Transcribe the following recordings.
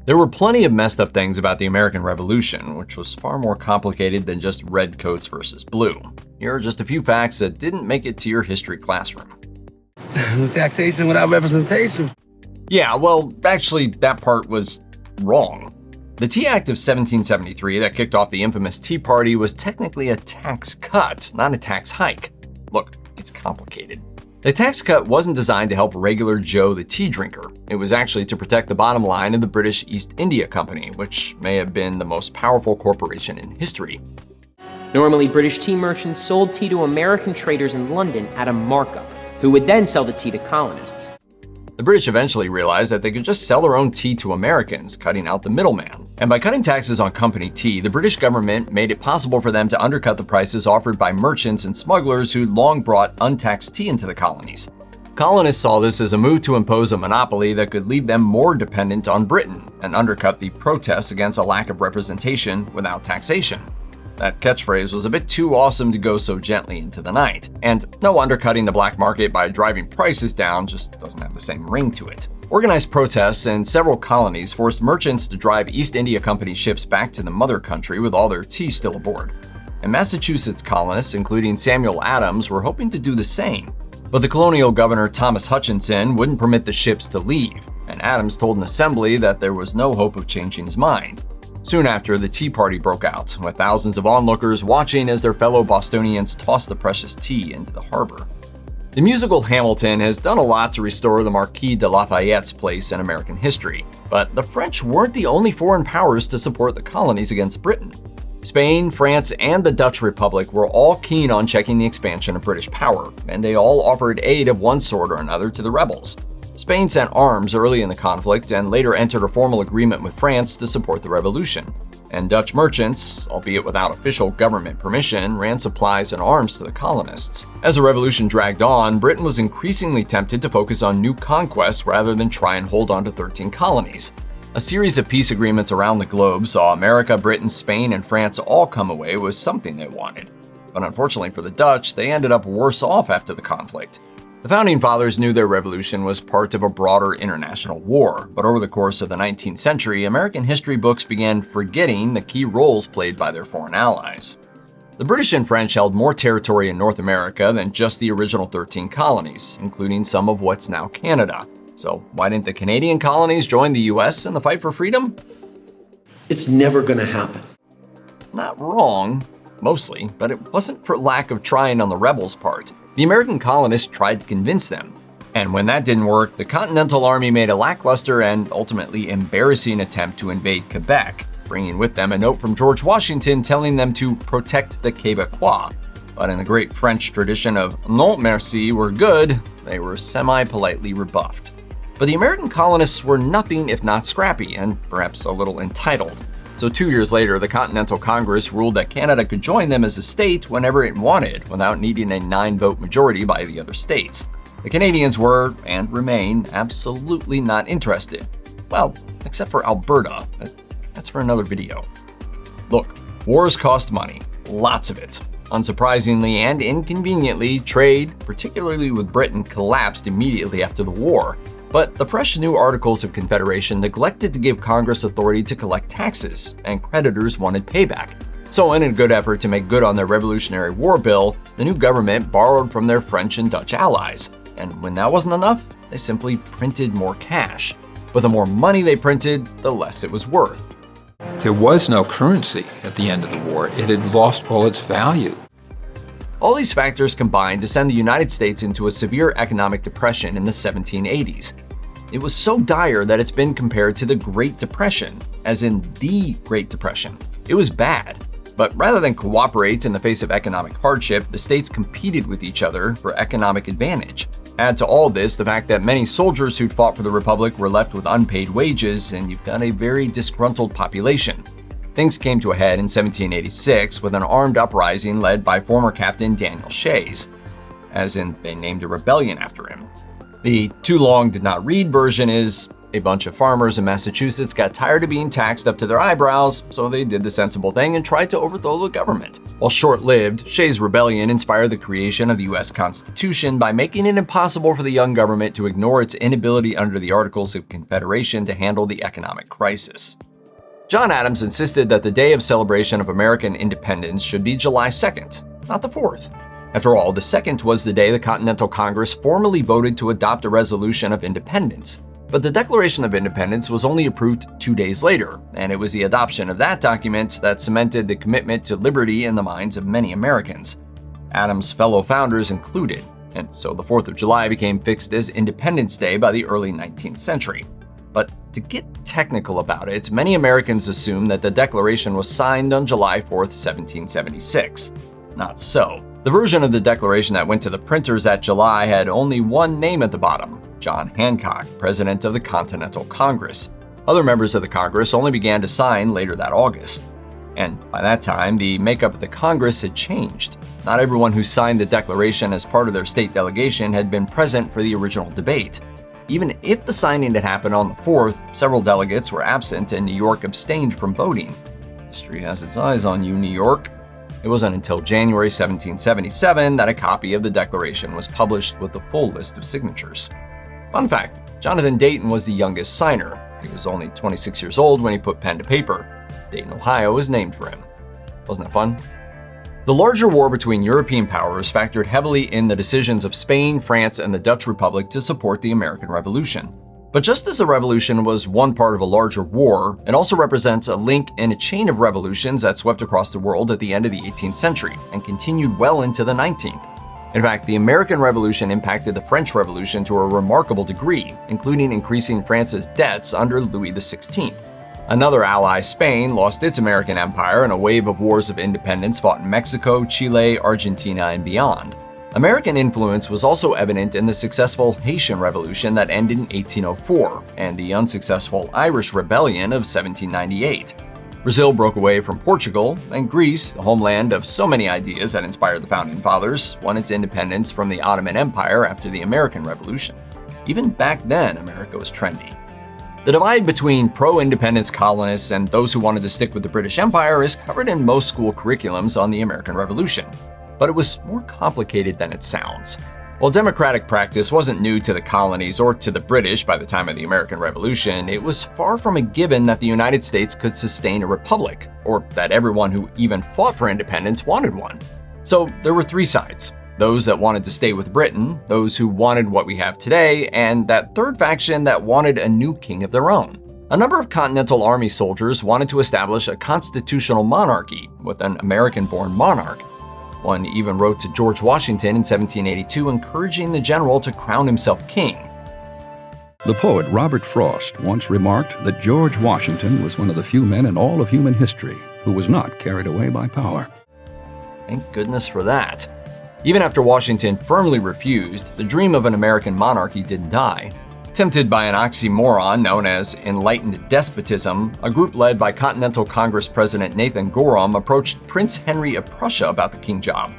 There were plenty of messed up things about the American Revolution, which was far more complicated than just redcoats versus blue. Here are just a few facts that didn't make it to your history classroom. Taxation without representation. Yeah, well, actually, that part was wrong. The Tea Act of 1773 that kicked off the infamous Tea Party was technically a tax cut, not a tax hike. Look, it's complicated. The tax cut wasn't designed to help regular Joe the tea drinker. It was actually to protect the bottom line of the British East India Company, which may have been the most powerful corporation in history. Normally, British tea merchants sold tea to American traders in London at a markup, who would then sell the tea to colonists. The British eventually realized that they could just sell their own tea to Americans, cutting out the middleman. And by cutting taxes on company tea, the British government made it possible for them to undercut the prices offered by merchants and smugglers who'd long brought untaxed tea into the colonies. Colonists saw this as a move to impose a monopoly that could leave them more dependent on Britain and undercut the protests against a lack of representation without taxation. That catchphrase was a bit too awesome to go so gently into the night, and no undercutting the black market by driving prices down just doesn't have the same ring to it. Organized protests in several colonies forced merchants to drive East India Company ships back to the mother country with all their tea still aboard. And Massachusetts colonists, including Samuel Adams, were hoping to do the same. But the colonial governor Thomas Hutchinson wouldn't permit the ships to leave, and Adams told an assembly that there was no hope of changing his mind. Soon after, the Tea Party broke out, with thousands of onlookers watching as their fellow Bostonians tossed the precious tea into the harbor. The musical Hamilton has done a lot to restore the Marquis de Lafayette's place in American history, but the French weren't the only foreign powers to support the colonies against Britain. Spain, France, and the Dutch Republic were all keen on checking the expansion of British power, and they all offered aid of one sort or another to the rebels. Spain sent arms early in the conflict and later entered a formal agreement with France to support the revolution. And Dutch merchants, albeit without official government permission, ran supplies and arms to the colonists. As the revolution dragged on, Britain was increasingly tempted to focus on new conquests rather than try and hold on to 13 colonies. A series of peace agreements around the globe saw America, Britain, Spain, and France all come away with something they wanted. But unfortunately for the Dutch, they ended up worse off after the conflict. The Founding Fathers knew their revolution was part of a broader international war, but over the course of the 19th century, American history books began forgetting the key roles played by their foreign allies. The British and French held more territory in North America than just the original 13 colonies, including some of what's now Canada. So why didn't the Canadian colonies join the US in the fight for freedom? It's never going to happen. Not wrong, mostly, but it wasn't for lack of trying on the rebels' part. The American colonists tried to convince them. And when that didn't work, the Continental Army made a lackluster and ultimately embarrassing attempt to invade Quebec, bringing with them a note from George Washington telling them to protect the Québécois. But in the great French tradition of non merci, we're good, they were semi-politely rebuffed. But the American colonists were nothing if not scrappy and perhaps a little entitled. So 2 years later, the Continental Congress ruled that Canada could join them as a state whenever it wanted without needing a 9-vote majority by the other states. The Canadians were, and remain, absolutely not interested. Well, except for Alberta, but that's for another video. Look, wars cost money, lots of it. Unsurprisingly and inconveniently, trade, particularly with Britain, collapsed immediately after the war. But the fresh new Articles of Confederation neglected to give Congress authority to collect taxes, and creditors wanted payback. So in a good effort to make good on their Revolutionary War bill, the new government borrowed from their French and Dutch allies. And when that wasn't enough, they simply printed more cash. But the more money they printed, the less it was worth. There was no currency at the end of the war. It had lost all its value. All these factors combined to send the United States into a severe economic depression in the 1780s. It was so dire that it's been compared to the Great Depression, as in the Great Depression. It was bad. But rather than cooperate in the face of economic hardship, the states competed with each other for economic advantage. Add to all this the fact that many soldiers who'd fought for the Republic were left with unpaid wages, and you've got a very disgruntled population. Things came to a head in 1786 with an armed uprising led by former Captain Daniel Shays, as in they named a rebellion after him. The too long did not read version is, A bunch of farmers in Massachusetts got tired of being taxed up to their eyebrows, so they did the sensible thing and tried to overthrow the government. While short-lived, Shays' rebellion inspired the creation of the U.S. Constitution by making it impossible for the young government to ignore its inability under the Articles of Confederation to handle the economic crisis. John Adams insisted that the day of celebration of American independence should be July 2nd, not the 4th. After all, the 2nd was the day the Continental Congress formally voted to adopt a resolution of independence. But the Declaration of Independence was only approved 2 days later, and it was the adoption of that document that cemented the commitment to liberty in the minds of many Americans, Adams' fellow founders included, and so the 4th of July became fixed as Independence Day by the early 19th century. But to get technical about it, many Americans assume that the Declaration was signed on July 4th, 1776. Not so. The version of the Declaration that went to the printers that July had only one name at the bottom: John Hancock, President of the Continental Congress. Other members of the Congress only began to sign later that August. And by that time, the makeup of the Congress had changed. Not everyone who signed the Declaration as part of their state delegation had been present for the original debate. Even if the signing had happened on the 4th, several delegates were absent and New York abstained from voting. History has its eyes on you, New York. It wasn't until January 1777 that a copy of the Declaration was published with the full list of signatures. Fun fact, Jonathan Dayton was the youngest signer. He was only 26 years old when he put pen to paper. Dayton, Ohio was named for him. Wasn't that fun? The larger war between European powers factored heavily in the decisions of Spain, France, and the Dutch Republic to support the American Revolution. But just as the Revolution was one part of a larger war, it also represents a link in a chain of revolutions that swept across the world at the end of the 18th century and continued well into the 19th. In fact, the American Revolution impacted the French Revolution to a remarkable degree, including increasing France's debts under Louis XVI. Another ally, Spain, lost its American empire in a wave of wars of independence fought in Mexico, Chile, Argentina, and beyond. American influence was also evident in the successful Haitian Revolution that ended in 1804 and the unsuccessful Irish Rebellion of 1798. Brazil broke away from Portugal, and Greece, the homeland of so many ideas that inspired the Founding Fathers, won its independence from the Ottoman Empire after the American Revolution. Even back then, America was trendy. The divide between pro-independence colonists and those who wanted to stick with the British Empire is covered in most school curriculums on the American Revolution. But it was more complicated than it sounds. While democratic practice wasn't new to the colonies or to the British by the time of the American Revolution, it was far from a given that the United States could sustain a republic, or that everyone who even fought for independence wanted one. So there were three sides: those that wanted to stay with Britain, those who wanted what we have today, and that third faction that wanted a new king of their own. A number of Continental Army soldiers wanted to establish a constitutional monarchy with an American-born monarch. One even wrote to George Washington in 1782 encouraging the general to crown himself king. The poet Robert Frost once remarked that George Washington was one of the few men in all of human history who was not carried away by power. Thank goodness for that. Even after Washington firmly refused, the dream of an American monarchy didn't die. Tempted by an oxymoron known as enlightened despotism, a group led by Continental Congress President Nathan Gorham approached Prince Henry of Prussia about the king job.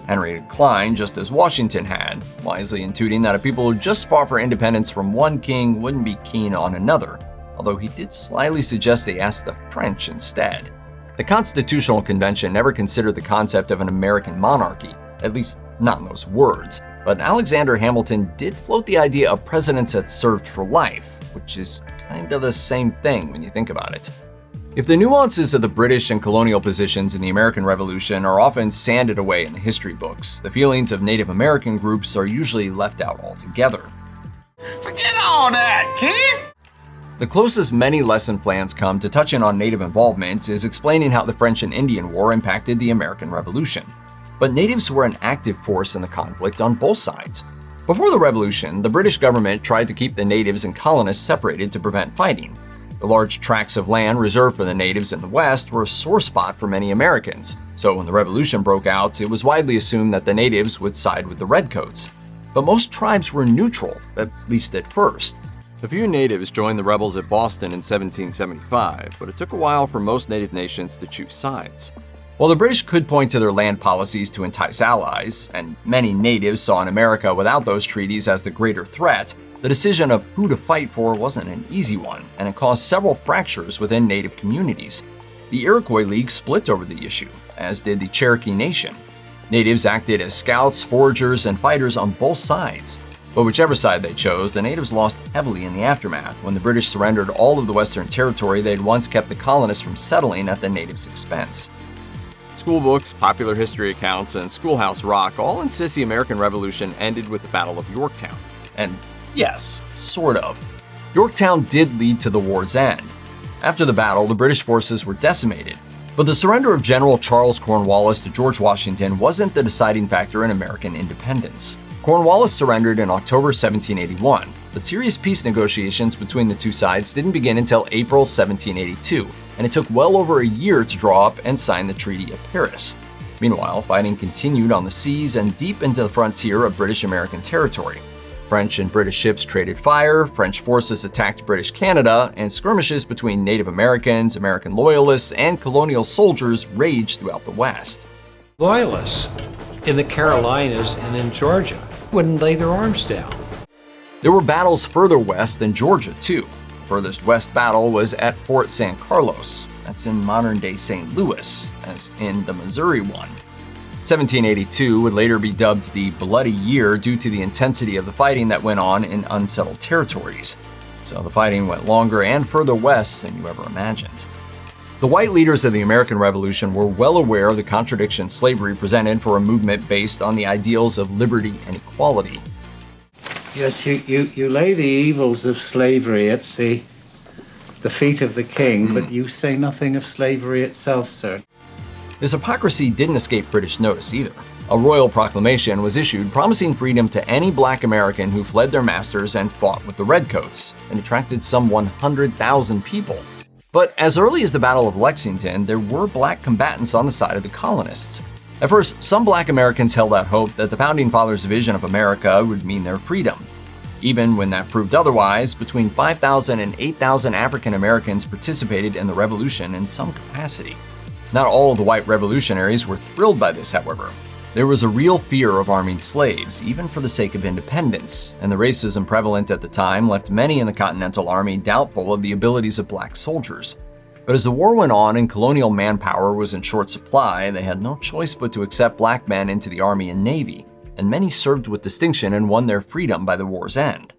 Henry declined just as Washington had, wisely intuiting that a people who just fought for independence from one king wouldn't be keen on another, although he did slyly suggest they ask the French instead. The Constitutional Convention never considered the concept of an American monarchy, at least not in those words. But Alexander Hamilton did float the idea of presidents that served for life, which is kind of the same thing when you think about it. If the nuances of the British and colonial positions in the American Revolution are often sanded away in the history books, the feelings of Native American groups are usually left out altogether. Forget all that, kid! The closest many lesson plans come to touching on Native involvement is explaining how the French and Indian War impacted the American Revolution. But natives were an active force in the conflict on both sides. Before the Revolution, the British government tried to keep the natives and colonists separated to prevent fighting. The large tracts of land reserved for the natives in the West were a sore spot for many Americans, so when the Revolution broke out, it was widely assumed that the natives would side with the redcoats. But most tribes were neutral, at least at first. A few natives joined the rebels at Boston in 1775, but it took a while for most native nations to choose sides. While the British could point to their land policies to entice allies, and many natives saw in America without those treaties as the greater threat, The decision of who to fight for wasn't an easy one, and it caused several fractures within Native communities. The Iroquois League split over the issue, as did the Cherokee Nation. Natives acted as scouts, foragers, and fighters on both sides. But whichever side they chose, the natives lost heavily in the aftermath when the British surrendered all of the Western territory they'd once kept the colonists from settling at the natives' expense. School books, popular history accounts, and schoolhouse rock all insist the American Revolution ended with the Battle of Yorktown. And yes, sort of. Yorktown did lead to the war's end. After the battle, the British forces were decimated. But the surrender of General Charles Cornwallis to George Washington wasn't the deciding factor in American independence. Cornwallis surrendered in October 1781, but serious peace negotiations between the two sides didn't begin until April 1782, and it took well over a year to draw up and sign the Treaty of Paris. Meanwhile, fighting continued on the seas and deep into the frontier of British-American territory. French and British ships traded fire, French forces attacked British Canada, and skirmishes between Native Americans, American loyalists, and colonial soldiers raged throughout the West. Loyalists in the Carolinas and in Georgia wouldn't lay their arms down. There were battles further west than Georgia, too. The furthest west battle was at Fort San Carlos. That's in modern-day St. Louis, as in the Missouri one. 1782 would later be dubbed the Bloody Year due to the intensity of the fighting that went on in unsettled territories. So the fighting went longer and further west than you ever imagined. The white leaders of the American Revolution were well aware of the contradictions slavery presented for a movement based on the ideals of liberty and equality. Yes, you lay the evils of slavery at the feet of the king, but you say nothing of slavery itself, sir. This hypocrisy didn't escape British notice either. A royal proclamation was issued promising freedom to any black American who fled their masters and fought with the redcoats, and attracted some 100,000 people. But as early as the Battle of Lexington, there were black combatants on the side of the colonists. At first, some black Americans held out hope that the Founding Fathers' vision of America would mean their freedom. Even when that proved otherwise, between 5,000 and 8,000 African Americans participated in the revolution in some capacity. Not all of the white revolutionaries were thrilled by this, however. There was a real fear of arming slaves, even for the sake of independence, and the racism prevalent at the time left many in the Continental Army doubtful of the abilities of black soldiers. But as the war went on and colonial manpower was in short supply, they had no choice but to accept black men into the Army and Navy, and many served with distinction and won their freedom by the war's end.